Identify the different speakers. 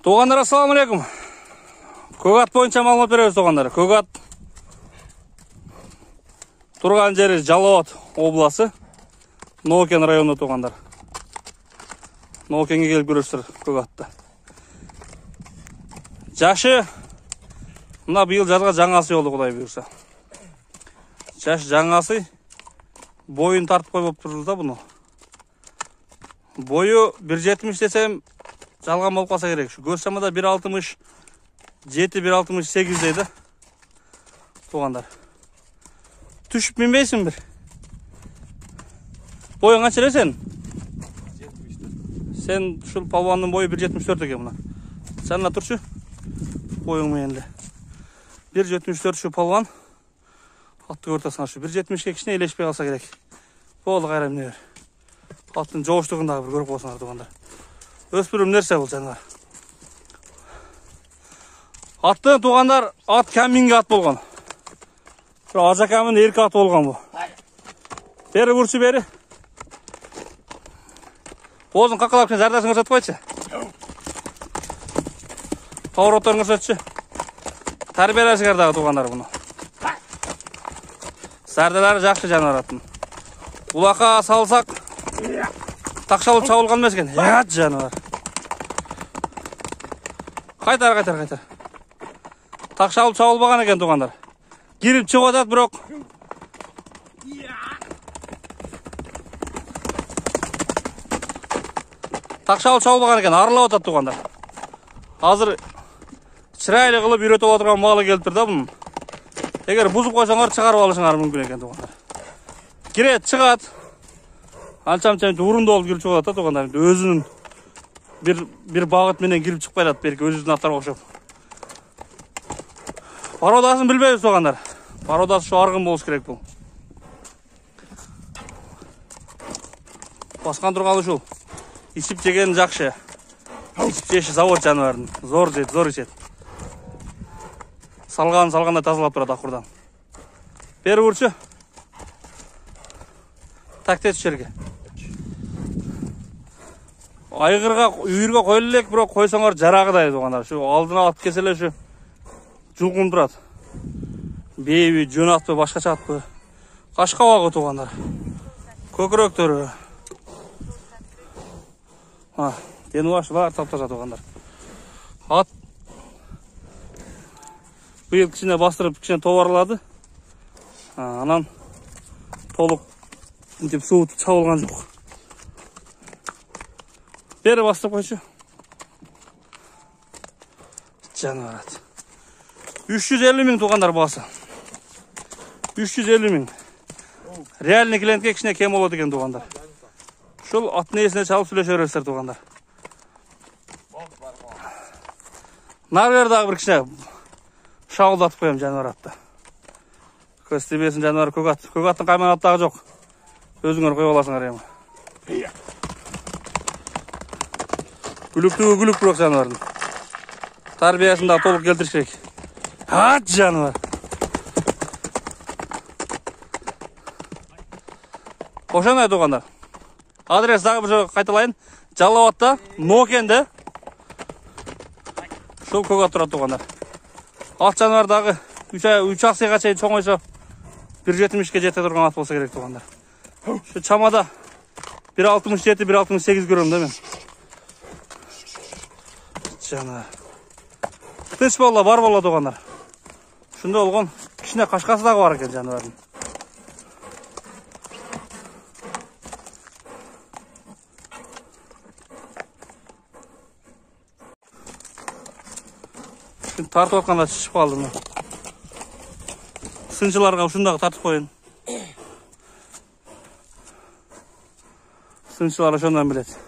Speaker 1: Туғандар, ассаламу алейкум. Көк ат бойынша маалымат береміз, туғандар. Көк ат тұрған жері Жалауат облысы, Нокен районы, туғандар. Нокенге келіп көресіздер көк атты. Жашы мына биыл жазға жаңасы oldu, Құдай бұйырса. Жашы жаңасы бойын тартып қойып тұрды да бұны. Бойы 1.70 десем жалған болып қалса керек. Көз шамада 1.60, 1.68 дейді. Туғандар. Түшіп менбейсің бір. Бойың қанша еле сен? 74. Сен шул палуанның бойы 1.74 екен мұна. Сәнна тұршы. Бойың менді. 1.74 шу палуан. Атты көртасың ашу. 1.70-ге кішіне елешпей қалса керек. Болды қайрам не бер. Аттың жоғыштығындағы бір көріп болсыңар, туғандар. Өспірім нәрсе бұл жандар. Атты, туғандар, ат кәминге ат болған. Ажакамын еркі ат болған бұл. Бері бұршы бері. Бозын қақалап сен зардасын көрсетіп қойшы. Пауыроттарын көрсетші. Тәрбиелесіңердағы туғандар бұны. Зардалары жақсы жанар аттың. Улақа салсақ тақшалып шауылған емес екен. Ят жанар. Қайтар. Тақшалып шауылбаған екен, туғандар. Киріп шығып атады, бірақ тақшалып шауылбаған екен, арылап атады, туғандар. Азыр шырайлы қылып үйретіп отырған малы келіп тұр да бұның. Егер бұзып қойсаңар шығарып алышыңар мүмкін екен, туғандар. Кирет, шығады. Анчам-чам урынды болып кіріп шығады, туғандар. Өзінің бір бағыт менен кіріп шықпай жатады, берік өзінің аттарға оқшап. Пародасын білбейбіз, туғандар. Пародасы шу арғын болуш керек бұл. Басқан тұрғалы шу. Исіп жеген жақшы. Исіп жеші завод жануардың. Зор жет, зор исет. Салғанда тазалап тұрады ақырдан. Бері ұршы. Тәктет жерге. Айғырға, үйірге қойылылек, бірақ қойсаңар жарағыдай, туғандар. Шу алдына алып кеселе шу. Жұлқын тұрады. Бейбі, жөн атпы, башқаша атпы. Қашқауағы, туғандар. Көкіректері. Дені башы бар тапташа, туғандар. Ат бұйыл кішіне бастырып, кішіне товарлады. Анан толық деп суыт чауылған жоқ. Бері бастырып қойшы. Жанар ат. 350 мың, туғандар басы. 350 мың. Реальный клиентке кішіне кем болады екен, туғандар. Шул аттың есіне чалып сөйлеше өресіздер, туғандар. Нарвердағы бір кішіне шауылдатып қоям жануар атты. Көз тебесін жануар көк ат. Көк аттың қайман аттағы жоқ. Өзіңер қой оласыңар ема. Гүліктігі гүлік бұрақ жануардың. Тарбиясында толық келтіріш керек. Ат жануар. Қошанай, туғандар. Адрес дағы бір жағы қайталайын. Жалауатта, Нокенде. Шол көк ат тұрады, туғандар. Ат жануардағы 3 ақсыға чейін чоң ойса 1.70-ге жетті тұрған ат болса керек, туғандар. Шу чамада 1.67, 1.68 көрем да мен. Жануар. Тыш болла, бар болла, туғандар. Шында олған кішіне қашқасы дағы бар екен жануардың. Тартып отқанда шышып қалдым. Сыншыларға ұшындағы тартып қойын. Сыншылар ұшындан біледі.